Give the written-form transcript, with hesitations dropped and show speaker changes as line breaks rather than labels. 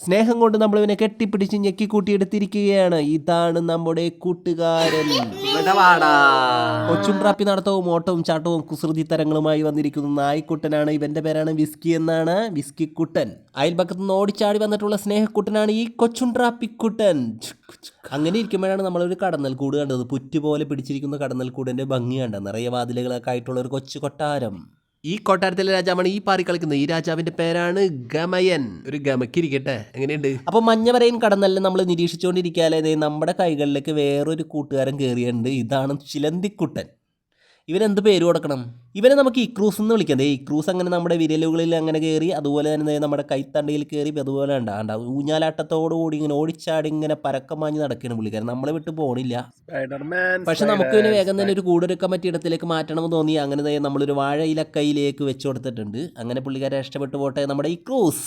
സ്നേഹം കൊണ്ട് നമ്മൾ ഇവനെ കെട്ടിപ്പിടിച്ച് ഞെക്കി കൂട്ടിയെടുത്തിരിക്കുകയാണ്. ഇതാണ് നമ്മുടെ കൂട്ടുകാരൻ. കൊച്ചുണ്ട്രാപ്പി നടത്തവും ഓട്ടവും ചാട്ടവും കുസൃതി തരങ്ങളുമായി വന്നിരിക്കുന്ന നായ്ക്കുട്ടനാണ്. ഇവന്റെ പേരാണ് വിസ്കി എന്നാണ്, വിസ്കി കുട്ടൻ. അയൽപക്കത്ത് നിന്ന് ഓടിച്ചാടി വന്നിട്ടുള്ള സ്നേഹക്കുട്ടനാണ് ഈ കൊച്ചുണ്ട്രാപ്പിക്കുട്ടൻ. അങ്ങനെ ഇരിക്കുമ്പോഴാണ് നമ്മളൊരു കടന്നൽ കൂട് കണ്ടത്. പുറ്റുപോലെ പിടിച്ചിരിക്കുന്ന കടന്നൽ കൂടിന്റെ ഭംഗി കണ്ട നിറയെ വാതിലുകളൊക്കെ ആയിട്ടുള്ള ഒരു കൊച്ചു കൊട്ടാരം. ഈ കൊട്ടാരത്തിലെ രാജാവാണ് ഈ പാറി കളിക്കുന്നത്. ഈ രാജാവിന്റെ പേരാണ് ഗമയൻ. ഒരു ഗമക്കിരിക്കട്ടെ, എങ്ങനെയുണ്ട്? അപ്പൊ മഞ്ഞവരയും കടന്നലിനെ നമ്മൾ നിരീക്ഷിച്ചുകൊണ്ടിരിക്കാതെ നമ്മുടെ കൈകളിലേക്ക് വേറൊരു കൂട്ടുകാരൻ കയറിയുണ്ട്. ഇതാണ് ചിലന്തിക്കുട്ടൻ. ഇവനെന്ത് പേര് കൊടുക്കണം? ഇവനെ നമുക്ക് ഇക്രൂസ് എന്ന് വിളിക്കാം. ഇക്രൂസ് അങ്ങനെ നമ്മുടെ വിരലുകളിൽ അങ്ങനെ കയറി, അതുപോലെ തന്നെ നമ്മുടെ കൈത്തണ്ടയിൽ കയറി, അതുപോലെ ഉണ്ടാവും ഊഞ്ഞാലാട്ടത്തോടുകൂടി ഇങ്ങനെ ഓടിച്ചാടി ഇങ്ങനെ പരക്കം മാഞ്ഞ് നടക്കുകയാണ് പുള്ളിക്കാരൻ. നമ്മളെ വിട്ട് പോകണില്ല. പക്ഷെ നമുക്ക് ഇതിന് വേഗം തന്നെ ഒരു കൂടൊരുക്കാൻ പറ്റിയ ഇടത്തിലേക്ക് മാറ്റണമെന്ന് തോന്നി. അങ്ങനെ നമ്മളൊരു വാഴയിലക്കൈയിലേക്ക് വെച്ചു കൊടുത്തിട്ടുണ്ട്. അങ്ങനെ പുള്ളിക്കാരെ ഇഷ്ടപ്പെട്ടു പോട്ടെ നമ്മുടെ ഇക്രൂസ്.